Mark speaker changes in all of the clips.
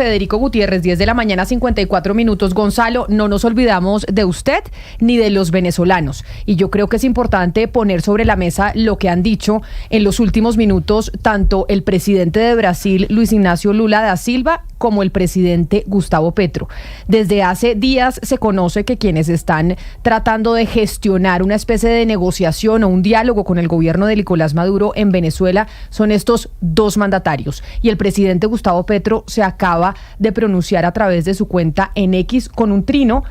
Speaker 1: Federico Gutiérrez, 10 de la mañana, 54 minutos. Gonzalo, no nos olvidamos de usted ni de los venezolanos. Y yo creo que es importante poner sobre la mesa lo que han dicho en los últimos minutos tanto el presidente de Brasil, Luis Ignacio Lula da Silva, como el presidente Gustavo Petro. Desde hace días se conoce que quienes están tratando de gestionar una especie de negociación o un diálogo con el gobierno de Nicolás Maduro en Venezuela son estos dos mandatarios. Y el presidente Gustavo Petro se acaba de pronunciar a través de su cuenta en X con un trino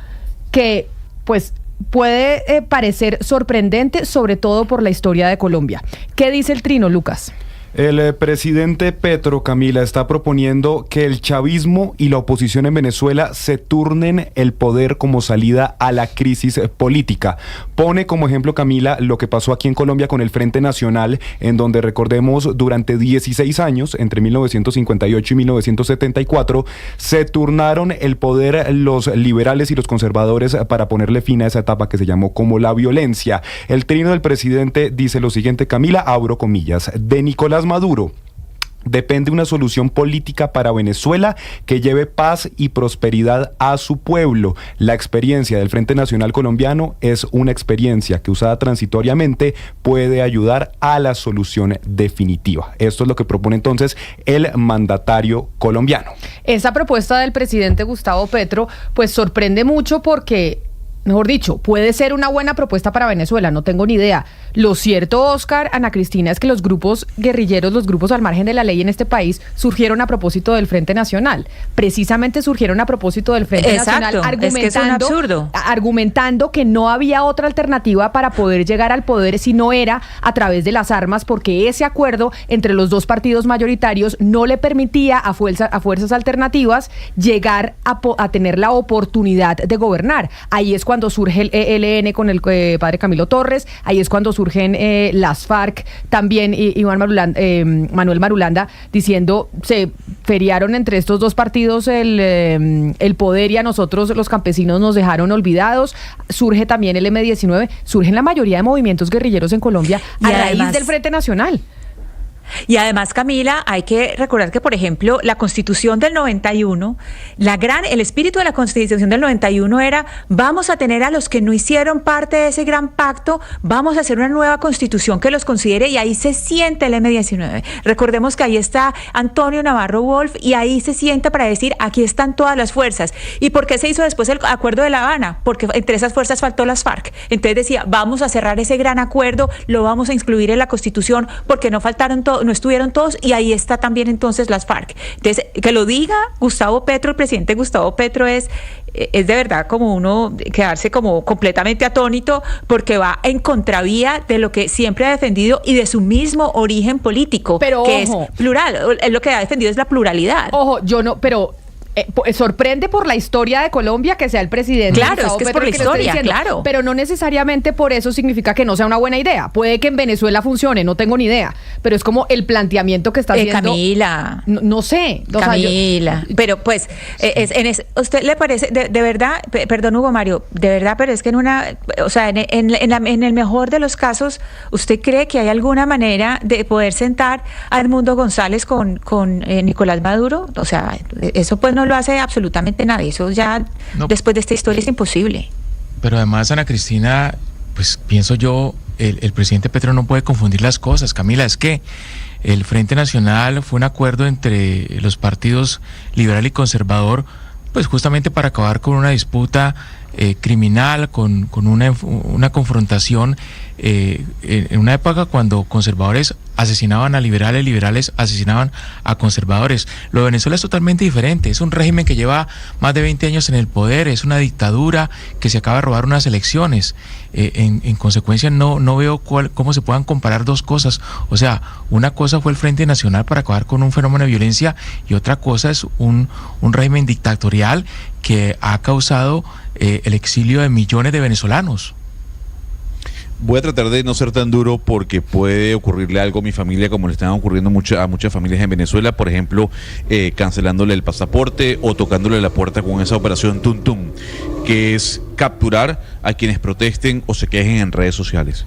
Speaker 1: que, pues, puede parecer sorprendente, sobre todo por la historia de Colombia. ¿Qué dice el trino, Lucas?
Speaker 2: El presidente Petro, Camila, está proponiendo que el chavismo y la oposición en Venezuela se turnen el poder como salida a la crisis política. Pone como ejemplo, Camila, lo que pasó aquí en Colombia con el Frente Nacional, en donde, recordemos, durante 16 años, entre 1958 y 1974, se turnaron el poder los liberales y los conservadores para ponerle fin a esa etapa que se llamó como la violencia. El trino del presidente dice lo siguiente, Camila, abro comillas: de Nicolás Maduro depende una solución política para Venezuela que lleve paz y prosperidad a su pueblo. La experiencia del Frente Nacional Colombiano es una experiencia que, usada transitoriamente, puede ayudar a la solución definitiva. Esto es lo que propone entonces el mandatario colombiano.
Speaker 1: Esa propuesta del presidente Gustavo Petro pues sorprende mucho porque, mejor dicho, puede ser una buena propuesta para Venezuela, no tengo ni idea. Lo cierto, Oscar, Ana Cristina, es que los grupos guerrilleros, los grupos al margen de la ley en este país, surgieron a propósito del Frente Nacional. Precisamente surgieron a propósito del Frente Nacional, argumentando que no había otra alternativa para poder llegar al poder si no era a través de las armas, porque ese acuerdo entre los dos partidos mayoritarios no le permitía a fuerzas alternativas llegar a tener la oportunidad de gobernar. Ahí es cuando surge el ELN con el padre Camilo Torres, ahí es cuando surgen las FARC, también Manuel Marulanda, diciendo se feriaron entre estos dos partidos el poder y a nosotros los campesinos nos dejaron olvidados. Surge también el M-19, surgen la mayoría de movimientos guerrilleros en Colombia a raíz del Frente Nacional.
Speaker 3: Y además, Camila, hay que recordar que, por ejemplo, la Constitución del 91, el espíritu de la Constitución del 91 era: vamos a tener a los que no hicieron parte de ese gran pacto, vamos a hacer una nueva Constitución que los considere, y ahí se siente el M-19. Recordemos que ahí está Antonio Navarro Wolf y ahí se sienta para decir: aquí están todas las fuerzas. ¿Y por qué se hizo después el Acuerdo de La Habana? Porque entre esas fuerzas faltó las FARC. Entonces decía: vamos a cerrar ese gran acuerdo, lo vamos a incluir en la Constitución porque no estuvieron todos, y ahí está también entonces las FARC. Entonces, que lo diga Gustavo Petro, el presidente Gustavo Petro, es de verdad como uno quedarse como completamente atónito, porque va en contravía de lo que siempre ha defendido y de su mismo origen político, pero que es plural. Lo que ha defendido es la pluralidad.
Speaker 1: Sorprende por la historia de Colombia que sea el presidente.
Speaker 3: Claro, es que es por la historia, claro.
Speaker 1: Pero no necesariamente por eso significa que no sea una buena idea. Puede que en Venezuela funcione, no tengo ni idea. Pero es como el planteamiento que está haciendo.
Speaker 3: Camila.
Speaker 1: No sé.
Speaker 3: Camila. Pero pues, ¿usted le parece, de verdad, perdón Hugo Mario, de verdad, pero es que en el mejor de los casos, ¿usted cree que hay alguna manera de poder sentar a Edmundo González con Nicolás Maduro? O sea, eso pues no lo hace absolutamente nadie. Eso ya, después de esta historia, es imposible.
Speaker 4: Pero además, Ana Cristina, pues pienso yo, el presidente Petro no puede confundir las cosas. Camila, es que el Frente Nacional fue un acuerdo entre los partidos liberal y conservador, pues justamente para acabar con una disputa criminal, con una confrontación en una época cuando conservadores asesinaban a liberales, liberales asesinaban a conservadores. Lo de Venezuela es totalmente diferente, es un régimen que lleva más de 20 años en el poder, es una dictadura que se acaba de robar unas elecciones. En consecuencia no veo cómo se puedan comparar dos cosas. O sea, una cosa fue el Frente Nacional para acabar con un fenómeno de violencia y otra cosa es un régimen dictatorial que ha causado el exilio de millones de venezolanos.
Speaker 5: Voy a tratar de no ser tan duro porque puede ocurrirle algo a mi familia como le están ocurriendo a muchas familias en Venezuela, por ejemplo, cancelándole el pasaporte o tocándole la puerta con esa operación Tum Tum, que es capturar a quienes protesten o se quejen en redes sociales.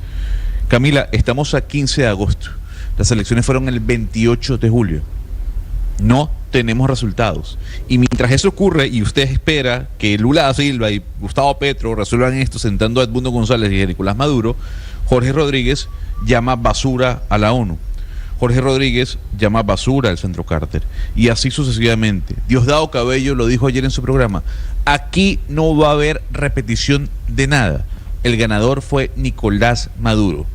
Speaker 5: Camila, estamos a 15 de agosto. Las elecciones fueron el 28 de julio. No tenemos resultados. Y mientras eso ocurre y usted espera que Lula da Silva y Gustavo Petro resuelvan esto sentando a Edmundo González y a Nicolás Maduro, Jorge Rodríguez llama basura a la ONU. Jorge Rodríguez llama basura al Centro Carter. Y así sucesivamente. Diosdado Cabello lo dijo ayer en su programa. Aquí no va a haber repetición de nada. El ganador fue Nicolás Maduro.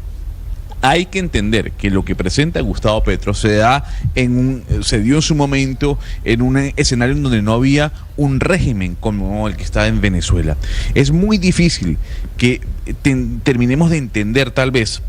Speaker 5: Hay que entender que lo que presenta Gustavo Petro se dio en su momento en un escenario en donde no había un régimen como el que está en Venezuela. Es muy difícil que terminemos de entender tal vez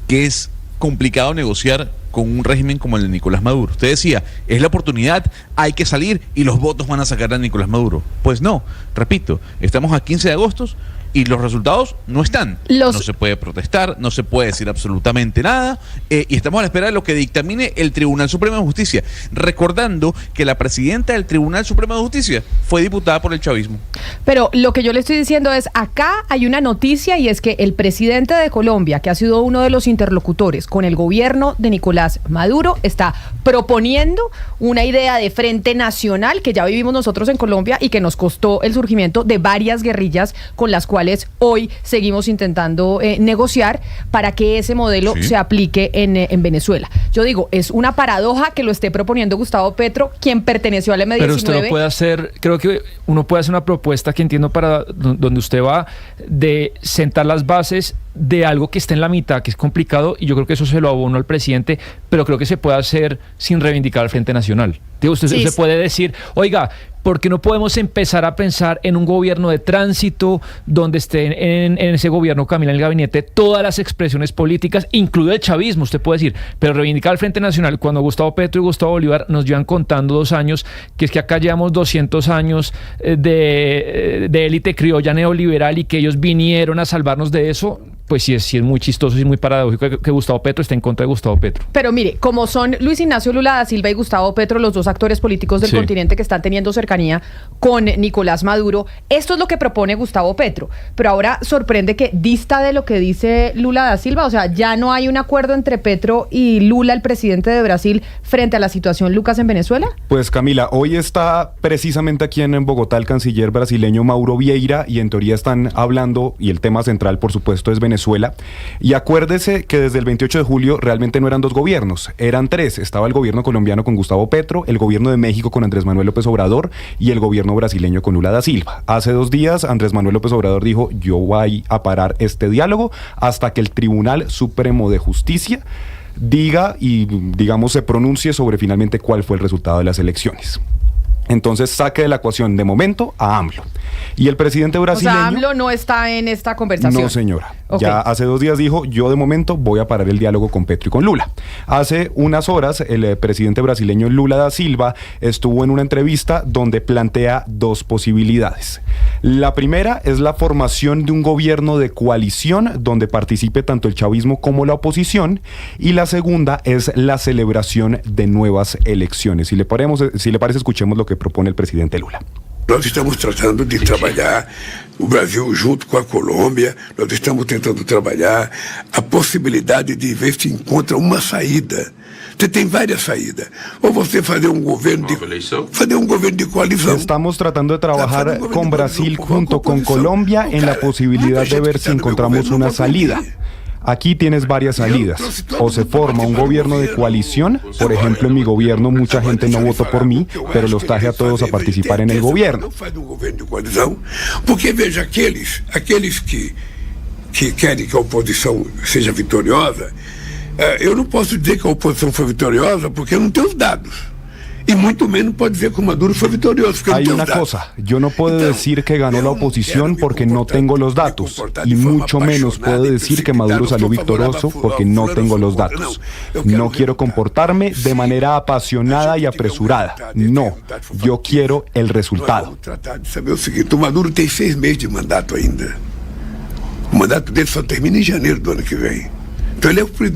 Speaker 5: que es complicado negociar con un régimen como el de Nicolás Maduro. Usted decía, es la oportunidad, hay que salir y los votos van a sacar a Nicolás Maduro. Pues no, repito, estamos a 15 de agosto y los resultados no están. No se puede protestar, no se puede decir absolutamente nada, y estamos a la espera de lo que dictamine el Tribunal Supremo de Justicia, recordando que la presidenta del Tribunal Supremo de Justicia fue diputada por el chavismo.
Speaker 1: Pero lo que yo le estoy diciendo es, acá hay una noticia y es que el presidente de Colombia, que ha sido uno de los interlocutores con el gobierno de Nicolás Maduro, está proponiendo una idea de frente nacional que ya vivimos nosotros en Colombia y que nos costó el surgimiento de varias guerrillas con las cuales hoy seguimos intentando negociar para que ese modelo se aplique en Venezuela. Yo digo, es una paradoja que lo esté proponiendo Gustavo Petro, quien perteneció al M19.
Speaker 6: Pero usted lo puede hacer, creo que uno puede hacer una propuesta que entiendo para donde usted va, de sentar las bases de algo que está en la mitad, que es complicado, y yo creo que eso se lo abono al presidente, pero creo que se puede hacer sin reivindicar al Frente Nacional. Digo, usted puede decir, oiga, ¿por qué no podemos empezar a pensar en un gobierno de tránsito donde estén en ese gobierno, Camila, en el gabinete, todas las expresiones políticas, incluido el chavismo? Usted puede decir, pero reivindicar al Frente Nacional, cuando Gustavo Petro y Gustavo Bolívar nos llevan contando 2 años, que es que acá llevamos 200 años de élite criolla neoliberal y que ellos vinieron a salvarnos de eso. Pues sí es muy chistoso y muy paradójico que Gustavo Petro esté en contra de Gustavo Petro.
Speaker 1: Pero mire, como son Luis Ignacio Lula da Silva y Gustavo Petro, los dos actores políticos del continente que están teniendo cercanía con Nicolás Maduro, esto es lo que propone Gustavo Petro. Pero ahora sorprende que dista de lo que dice Lula da Silva, o sea, ya no hay un acuerdo entre Petro y Lula, el presidente de Brasil, frente a la situación Lucas en Venezuela.
Speaker 2: Pues Camila, hoy está precisamente aquí en Bogotá el canciller brasileño Mauro Vieira y en teoría están hablando, y el tema central por supuesto es Venezuela. Y acuérdese que desde el 28 de julio realmente no eran 2 gobiernos, eran 3. Estaba el gobierno colombiano con Gustavo Petro, el gobierno de México con Andrés Manuel López Obrador y el gobierno brasileño con Lula da Silva. Hace 2 días Andrés Manuel López Obrador dijo, yo voy a parar este diálogo hasta que el Tribunal Supremo de Justicia diga y digamos se pronuncie sobre finalmente cuál fue el resultado de las elecciones. Entonces saque de la ecuación de momento a AMLO. Y el presidente brasileño...
Speaker 1: O sea, AMLO no está en esta conversación.
Speaker 2: No, señora.
Speaker 1: Okay.
Speaker 2: Ya hace 2 días dijo, yo de momento voy a parar el diálogo con Petro y con Lula. Hace unas horas, el presidente brasileño Lula da Silva estuvo en una entrevista donde plantea 2 posibilidades. La primera es la formación de un gobierno de coalición donde participe tanto el chavismo como la oposición. Y la segunda es la celebración de nuevas elecciones. Si le parece, escuchemos lo que propone el presidente Lula.
Speaker 7: Nós estamos tratando de trabalhar o Brasil junto com a Colômbia, nós estamos tentando trabalhar a possibilidade de ver se encontra uma saída. Você tem várias saídas. Ou você fazer um governo de coalição.
Speaker 2: Estamos tratando de trabajar con Brasil junto con Colombia en la posibilidad de ver si encontramos una salida. Aquí tienes varias salidas. O se forma un gobierno de coalición, por ejemplo en mi gobierno mucha gente no votó por mí, pero los traje a todos a participar en el gobierno.
Speaker 7: Porque veja, aqueles que querem que a oposição seja vitoriosa, eu não posso dizer que a oposição foi vitoriosa porque eu não tenho os dados. Y mucho menos puede decir que Maduro fue victorioso.
Speaker 2: Hay una cosa, yo no puedo decir que ganó la oposición porque no tengo los datos, y mucho menos puedo decir que Maduro salió victorioso porque no tengo los datos. No quiero comportarme de manera apasionada y apresurada. No, yo quiero el resultado.
Speaker 7: Tratar de saber o seguinte, o Maduro tem 6 meses de mandato ainda. O mandato dele só termina em janeiro do ano que vem.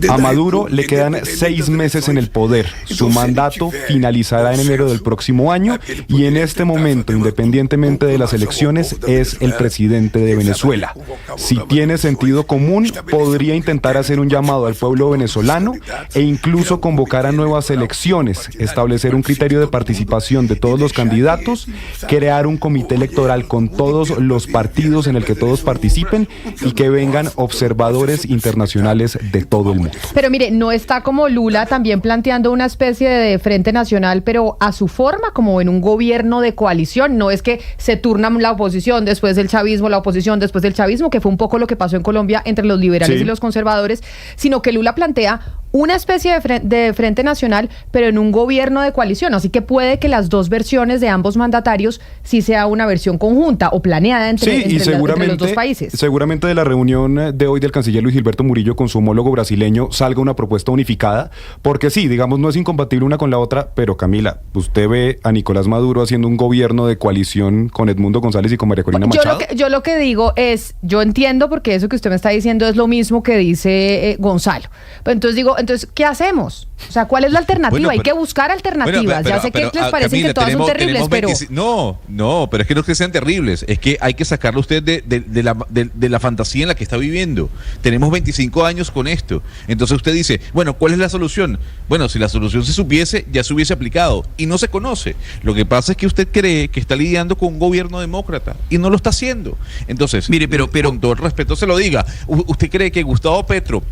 Speaker 2: A Maduro le quedan 6 meses en el poder. Su mandato finalizará en enero del próximo año y en este momento, independientemente de las elecciones, es el presidente de Venezuela. Si tiene sentido común, podría intentar hacer un llamado al pueblo venezolano e incluso convocar a nuevas elecciones, establecer un criterio de participación de todos los candidatos, crear un comité electoral con todos los partidos en el que todos participen y que vengan observadores internacionales de todo el mundo.
Speaker 1: Pero mire, no está como Lula también planteando una especie de frente nacional, pero a su forma, como en un gobierno de coalición. No es que se turnan la oposición, después del chavismo, la oposición, después del chavismo, que fue un poco lo que pasó en Colombia entre los liberales y los conservadores, sino que Lula plantea una especie de frente nacional, pero en un gobierno de coalición. Así que puede que las dos versiones de ambos mandatarios sí sea una versión conjunta o planeada entre los dos países.
Speaker 2: Seguramente de la reunión de hoy del canciller Luis Gilberto Murillo con su homólogo brasileño salga una propuesta unificada, porque sí, digamos, no es incompatible una con la otra, pero Camila, usted ve a Nicolás Maduro haciendo un gobierno de coalición con Edmundo González y con María Corina Machado.
Speaker 1: Yo lo que digo es, yo entiendo porque eso que usted me está diciendo es lo mismo que dice Gonzalo. Pero entonces, ¿qué hacemos? O sea, ¿cuál es la alternativa? Hay que buscar alternativas. Ya sé que les parece que todas son terribles, pero...
Speaker 5: No, pero es que no es que sean terribles, es que hay que sacarlo usted de la fantasía en la que está viviendo. Tenemos 25 años con esto. Entonces usted dice, bueno, ¿cuál es la solución? Bueno, si la solución se supiese, ya se hubiese aplicado. Y no se conoce. Lo que pasa es que usted cree que está lidiando con un gobierno demócrata y no lo está haciendo. Entonces, mire, pero con todo el respeto se lo diga, ¿usted cree que Gustavo Petro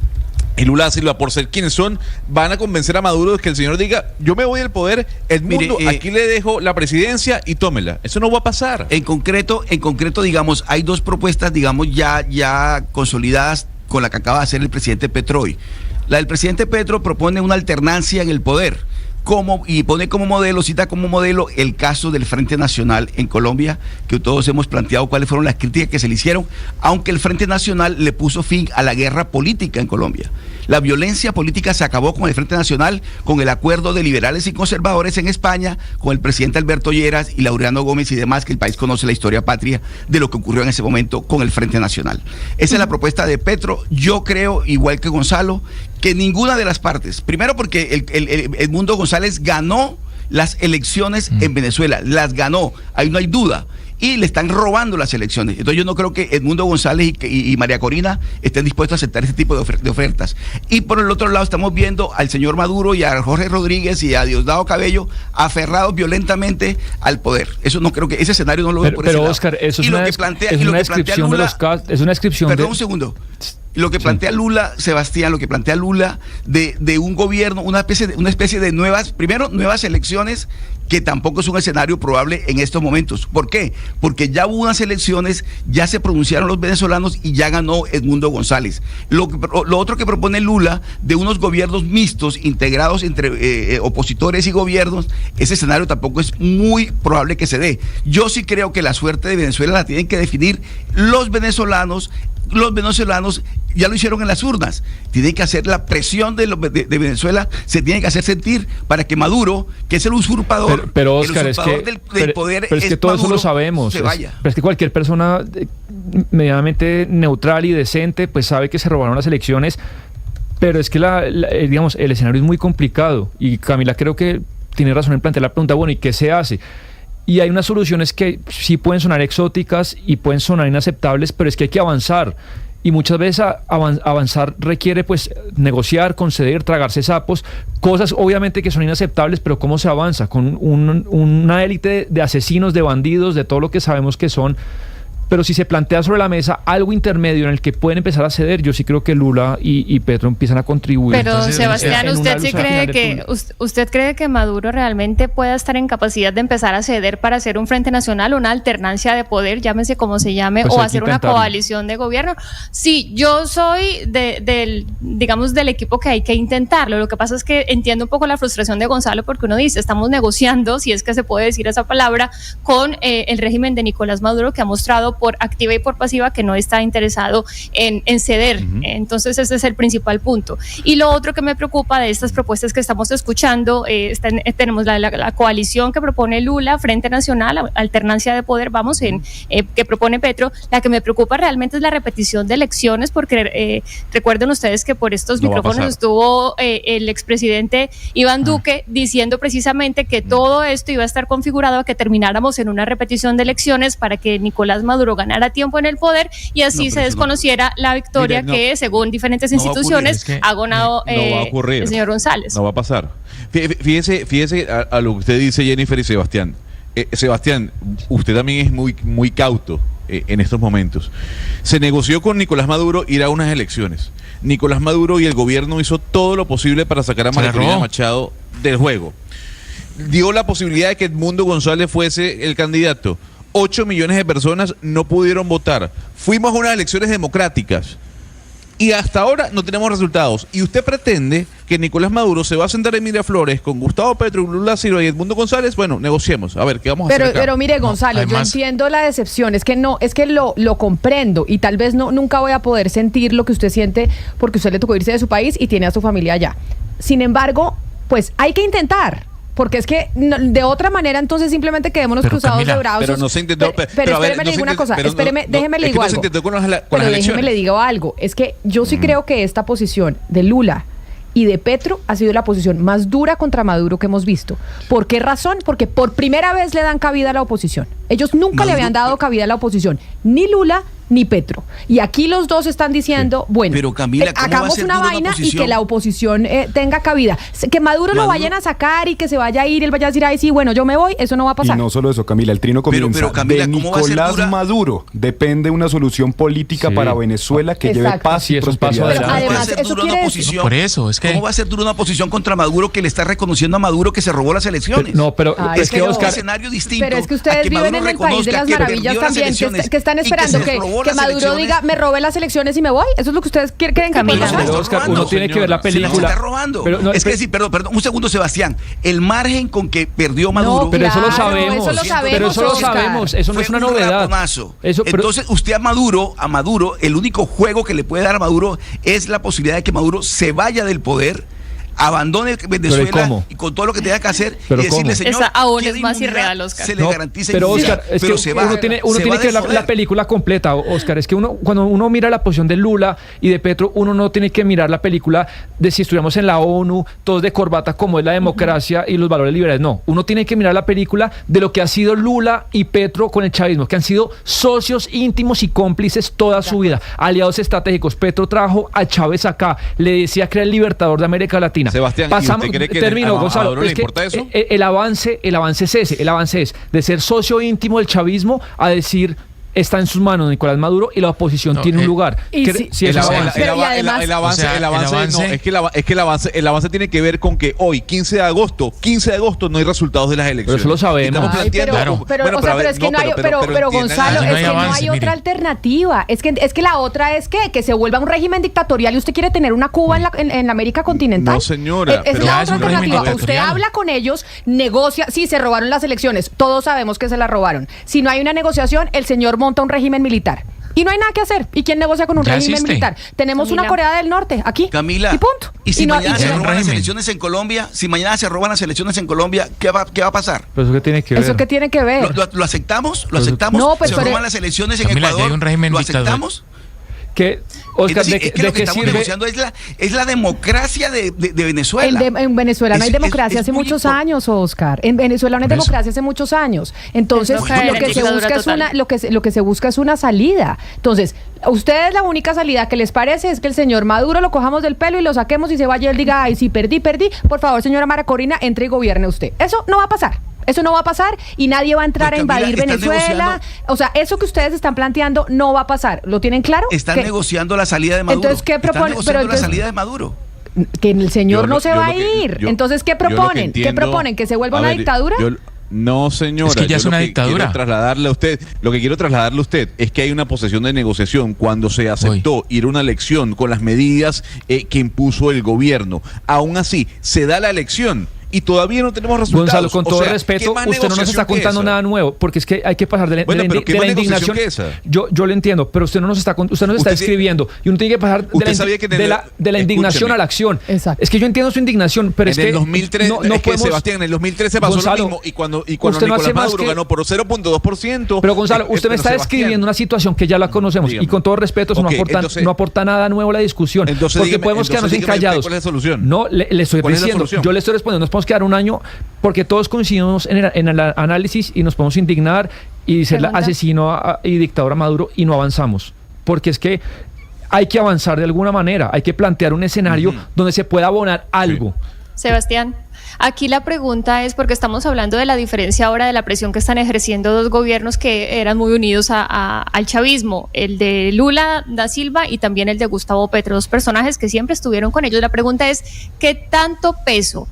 Speaker 5: y Lula da Silva, por ser quienes son, van a convencer a Maduro de que el señor diga, yo me voy del poder, Edmundo, aquí le dejo la presidencia y tómela? Eso no va a pasar.
Speaker 8: En concreto, digamos, hay dos propuestas, digamos, ya consolidadas con la que acaba de hacer el presidente Petro hoy. La del presidente Petro propone una alternancia en el poder, y pone como modelo, cita como modelo el caso del Frente Nacional en Colombia, que todos hemos planteado cuáles fueron las críticas que se le hicieron, aunque el Frente Nacional le puso fin a la guerra política en Colombia. La violencia política se acabó con el Frente Nacional, con el acuerdo de liberales y conservadores en España, con el presidente Alberto Lleras y Laureano Gómez y demás, que el país conoce la historia patria de lo que ocurrió en ese momento con el Frente Nacional. Esa es la propuesta de Petro. Yo creo, igual que Gonzalo, que ninguna de las partes, primero porque Edmundo González ganó las elecciones en Venezuela, las ganó, ahí no hay duda, y le están robando las elecciones. Entonces yo no creo que Edmundo González y María Corina estén dispuestos a aceptar este tipo de ofertas. Y por el otro lado estamos viendo al señor Maduro y a Jorge Rodríguez y a Diosdado Cabello aferrados violentamente al poder. Eso no creo que, ese escenario no lo veo por ese lado.
Speaker 6: Pero Oscar, eso es una descripción de los casos, es una descripción
Speaker 8: de... Perdón un segundo. Lo que plantea Lula, Sebastián, de un gobierno, una especie de nuevas elecciones, que tampoco es un escenario probable en estos momentos. ¿Por qué? Porque ya hubo unas elecciones, ya se pronunciaron los venezolanos y ya ganó Edmundo González. Lo otro que propone Lula, de unos gobiernos mixtos, integrados entre opositores y gobiernos, ese escenario tampoco es muy probable que se dé. Yo sí creo que la suerte de Venezuela la tienen que definir los venezolanos. Los venezolanos ya lo hicieron en las urnas. Tienen que hacer la presión de Venezuela, se tiene que hacer sentir para que Maduro, que es el usurpador,
Speaker 6: pero Oscar, del poder, pero es que todo Maduro, eso lo sabemos. Pero es que cualquier persona medianamente neutral y decente, pues sabe que se robaron las elecciones. Pero es que digamos, el escenario es muy complicado. Y Camila creo que tiene razón en plantear la pregunta, bueno, ¿y qué se hace? Y hay unas soluciones que sí pueden sonar exóticas y pueden sonar inaceptables, pero es que hay que avanzar. Y muchas veces avanzar requiere pues negociar, conceder, tragarse sapos, cosas obviamente que son inaceptables, pero ¿cómo se avanza? Con una élite de asesinos, de bandidos, de todo lo que sabemos que son. Pero si se plantea sobre la mesa algo intermedio en el que pueden empezar a ceder, yo sí creo que Lula y Petro empiezan a contribuir.
Speaker 9: Pero entonces, Sebastián, ¿usted cree que Maduro realmente pueda estar en capacidad de empezar a ceder para hacer un frente nacional, una alternancia de poder, llámese como se llame, pues o hacer una coalición de gobierno? Sí, yo soy del equipo que hay que intentarlo. Lo que pasa es que entiendo un poco la frustración de Gonzalo, porque uno dice, estamos negociando, si es que se puede decir esa palabra, con el régimen de Nicolás Maduro, que ha mostrado por activa y por pasiva que no está interesado en ceder. Entonces ese es el principal punto. Y lo otro que me preocupa de estas propuestas que estamos escuchando, tenemos la coalición que propone Lula, Frente Nacional, alternancia de poder, que propone Petro. La que me preocupa realmente es la repetición de elecciones, porque recuerden ustedes que por estos micrófonos estuvo el expresidente Iván Duque diciendo precisamente que todo esto iba a estar configurado a que termináramos en una repetición de elecciones para que Nicolás Maduro ganara tiempo en el poder y así se desconociera la victoria que, según diferentes instituciones, ha ganado el señor González.
Speaker 5: No va a pasar. Fíjese a lo que usted dice, Jennifer y Sebastián. Sebastián, usted también es muy cauto en estos momentos. Se negoció con Nicolás Maduro ir a unas elecciones. Nicolás Maduro y el gobierno hizo todo lo posible para sacar a María Corina Machado del juego. Dio la posibilidad de que Edmundo González fuese el candidato. 8 millones de personas no pudieron votar. Fuimos a unas elecciones democráticas y hasta ahora no tenemos resultados. Y usted pretende que Nicolás Maduro se va a sentar en Miraflores con Gustavo Petro, Lula Silva y Edmundo González. Bueno, negociemos. A ver, ¿qué vamos a hacer acá?
Speaker 1: Pero mire, Gonzalo, yo entiendo la decepción. Es que lo comprendo y tal vez nunca voy a poder sentir lo que usted siente porque usted le tocó irse de su país y tiene a su familia allá. Sin embargo, pues hay que intentar. Porque es que de otra manera entonces simplemente quedémonos cruzados de brazos.
Speaker 5: Pero no se intentó.
Speaker 1: Pero espéreme, le digo una cosa. Déjeme le digo algo. Pero déjeme le digo algo. Es que yo sí creo que esta posición de Lula y de Petro ha sido la posición más dura contra Maduro que hemos visto. ¿Por qué razón? Porque por primera vez le dan cabida a la oposición. Ellos nunca le habían dado cabida a la oposición. Ni Lula ni Petro. Y aquí los dos están diciendo, bueno,
Speaker 8: pero Camila,
Speaker 1: hagamos una vaina y que la oposición tenga cabida. Que Maduro lo vayan a sacar y que se vaya a ir, él vaya a decir, ay, sí, bueno, yo me voy, eso no va a pasar.
Speaker 2: Y no solo eso, Camila, el trino comienza.
Speaker 8: Pero Camila,
Speaker 2: de Nicolás Maduro depende una solución política para Venezuela que lleve paz y prosperidad.
Speaker 8: Pero además, eso quiere decir,
Speaker 4: por eso, es que
Speaker 8: ¿cómo va a ser dura una oposición contra Maduro que le está reconociendo a Maduro que se robó las elecciones?
Speaker 6: Pero
Speaker 8: es que Oscar, un escenario distinto.
Speaker 1: Pero es que ustedes viven en el país de las maravillas también, que están esperando que Maduro diga, me robé las elecciones y me voy. Eso es lo que ustedes creen, Camila.
Speaker 6: Pero Oscar, uno tiene que ver la película.
Speaker 8: Se está robando. Es que sí, perdón, un segundo, Sebastián. El margen con que perdió Maduro.
Speaker 6: No, pero eso lo sabemos. Pero eso lo sabemos. Eso no es una novedad.
Speaker 8: Entonces, usted a Maduro, el único juego que le puede dar a Maduro es la posibilidad de que Maduro se vaya del poder, abandone Venezuela y con todo lo que tenga que hacer y decirle, señor,
Speaker 9: esa aún es más irreal, Oscar.
Speaker 8: Se le garantiza
Speaker 6: pero Oscar, es que uno tiene que ver la película completa, Oscar. Es que cuando uno mira la posición de Lula y de Petro, uno no tiene que mirar la película de si estuviéramos en la ONU, todos de corbata, como es la democracia y los valores liberales. No, uno tiene que mirar la película de lo que ha sido Lula y Petro con el chavismo, que han sido socios íntimos y cómplices toda su vida, aliados estratégicos. Petro trajo a Chávez acá, le decía que era el libertador de América Latina.
Speaker 5: Sebastián, ¿y usted cree que
Speaker 6: Gonzalo,
Speaker 5: a Maduro le importa eso?
Speaker 6: El avance es ese. El avance es de ser socio íntimo del chavismo a decir está en sus manos Nicolás Maduro y la oposición tiene un lugar. Es que
Speaker 5: el avance tiene que ver con que hoy, 15 de agosto, no hay resultados de las elecciones.
Speaker 6: Pero eso lo sabemos.
Speaker 1: Pero Gonzalo, es que no hay otra alternativa. Es que la otra es que se vuelva un régimen dictatorial y usted quiere tener una Cuba en la América continental.
Speaker 5: No, señora.
Speaker 1: Es la otra alternativa. Usted habla con ellos, negocia. Sí, se robaron las elecciones. Todos sabemos que se las robaron. Si no hay una negociación, el señor monta un régimen militar. Y no hay nada que hacer. ¿Y quién negocia con un régimen militar? Tenemos Camila. Una Corea del Norte aquí.
Speaker 8: Camila.
Speaker 1: Y punto.
Speaker 8: Y si mañana se roban las elecciones en Colombia, ¿qué va a pasar?
Speaker 6: ¿Pero eso qué tiene que ver?
Speaker 1: ¿Eso qué tiene que ver?
Speaker 8: ¿Lo aceptamos? ¿Lo aceptamos?
Speaker 1: No, pues,
Speaker 8: ¿Se roban las elecciones en Ecuador? ¿Lo aceptamos?
Speaker 6: Que, Oscar,
Speaker 8: entonces, lo que estamos negociando es la democracia de Venezuela.
Speaker 1: En Venezuela no hay democracia hace muchos años, Oscar. En Venezuela no hay democracia hace muchos años. Entonces, lo que se busca es una salida. Entonces, a ustedes la única salida que les parece es que el señor Maduro lo cojamos del pelo y lo saquemos y se vaya y él diga, ay, sí, perdí. Por favor, señora María Corina, entre y gobierne usted. Eso no va a pasar. Eso no va a pasar y nadie va a entrar a invadir Venezuela. O sea, eso que ustedes están planteando no va a pasar. ¿Lo tienen claro?
Speaker 8: Están negociando la salida de Maduro.
Speaker 1: Entonces, ¿qué proponen?
Speaker 8: La salida de Maduro.
Speaker 1: Que el señor no se va a ir. Entonces, ¿qué proponen? ¿Qué proponen? ¿Que se vuelva una dictadura?
Speaker 5: No, señora.
Speaker 4: Es que ya es una dictadura.
Speaker 5: Lo que quiero trasladarle a usted es que hay una posesión de negociación cuando se aceptó ir a una elección con las medidas que impuso el gobierno. Aún así, se da la elección y todavía no tenemos resultados.
Speaker 6: Gonzalo, con todo respeto, usted no nos está contando nada nuevo, porque es que hay que pasar de la indignación. Yo lo entiendo, pero usted no nos está describiendo, y uno tiene que pasar de la indignación a la acción.
Speaker 1: Exacto.
Speaker 6: Es que yo entiendo su indignación, pero
Speaker 5: en el 2013, Sebastián, en el 2013 pasó
Speaker 6: Gonzalo,
Speaker 5: lo mismo, y cuando Nicolás Maduro ganó por 0.2%.
Speaker 6: Pero Gonzalo, usted me está describiendo una situación que ya la conocemos, y con todo respeto eso no aporta nada nuevo a la discusión, porque podemos quedarnos encallados.
Speaker 5: ¿Cuál es la solución?
Speaker 6: No, le estoy diciendo, yo le estoy respondiendo, nos podemos quedar un año porque todos coincidimos en el análisis y nos podemos indignar y ser asesino y dictador a Maduro y no avanzamos, porque es que hay que avanzar de alguna manera, hay que plantear un escenario donde se pueda abonar algo.
Speaker 9: Sebastián, aquí la pregunta es, porque estamos hablando de la diferencia ahora de la presión que están ejerciendo dos gobiernos que eran muy unidos al chavismo, el de Lula da Silva y también el de Gustavo Petro, dos personajes que siempre estuvieron con ellos. La pregunta es, ¿qué tanto peso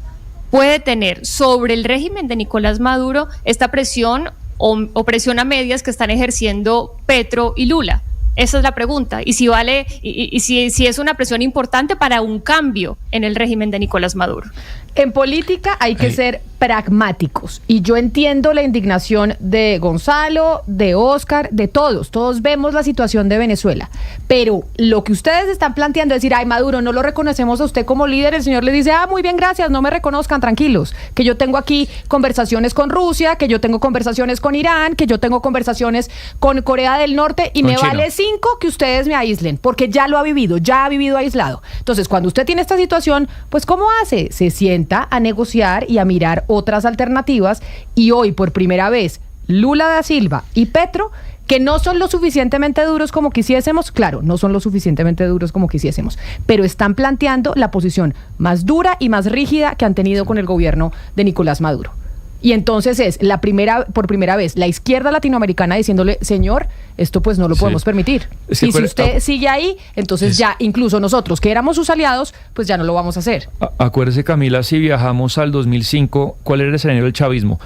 Speaker 9: puede tener sobre el régimen de Nicolás Maduro esta presión o presión a medias que están ejerciendo Petro y Lula? Esa es la pregunta. Y si vale, y si es una presión importante para un cambio en el régimen de Nicolás Maduro.
Speaker 1: En política hay que ser pragmáticos. Y yo entiendo la indignación de Gonzalo, de Oscar, de todos. Todos vemos la situación de Venezuela. Pero lo que ustedes están planteando es decir, ay, Maduro, no lo reconocemos a usted como líder. El señor les dice, muy bien, gracias, no me reconozcan, tranquilos. Que yo tengo aquí conversaciones con Rusia, que yo tengo conversaciones con Irán, que yo tengo conversaciones con Corea del Norte y me vale 5 que ustedes me aíslen, porque ya lo ha vivido, ya ha vivido aislado. Entonces, cuando usted tiene esta situación, pues ¿cómo hace? Se sienta a negociar y a mirar otras alternativas, y hoy por primera vez Lula da Silva y Petro, que no son lo suficientemente duros como quisiésemos, claro, no son lo suficientemente duros como quisiésemos, pero están planteando la posición más dura y más rígida que han tenido con el gobierno de Nicolás Maduro. Y entonces es por primera vez la izquierda latinoamericana diciéndole, señor, esto pues no lo podemos permitir. Y si usted sigue ahí, entonces ya incluso nosotros que éramos sus aliados, pues ya no lo vamos a hacer.
Speaker 6: Acuérdese, Camila, si viajamos al 2005, ¿cuál era el escenario del chavismo?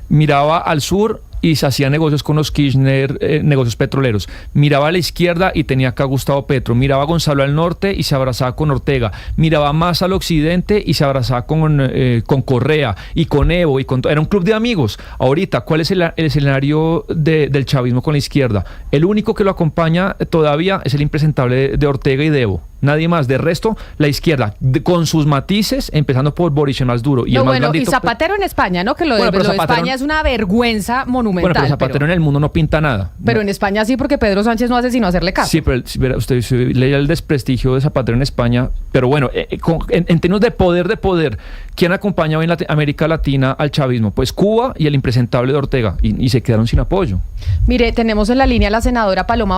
Speaker 6: Miraba al sur y se hacía negocios con los Kirchner, negocios petroleros. Miraba a la izquierda y tenía acá a Gustavo Petro. Miraba a Gonzalo al norte y se abrazaba con Ortega. Miraba más al occidente y se abrazaba con Correa y con Evo. Era un club de amigos. Ahorita, ¿cuál es el escenario del chavismo con la izquierda? El único que lo acompaña todavía es el impresentable de Ortega y de Evo. Nadie más. De resto, la izquierda, con sus matices, empezando por Boric, el más duro. Y el más blandito,
Speaker 1: y Zapatero en España, ¿no? Que lo de España es una vergüenza monumental.
Speaker 6: Bueno, pero Zapatero en el mundo no pinta nada.
Speaker 1: Pero en España sí, porque Pedro Sánchez no hace sino hacerle caso.
Speaker 6: Sí, pero usted leía el desprestigio de Zapatero en España. Pero bueno, en términos de poder, ¿quién acompaña hoy en América Latina al chavismo? Pues Cuba y el impresentable de Ortega. Y se quedaron sin apoyo.
Speaker 1: Mire, tenemos en la línea a la senadora Paloma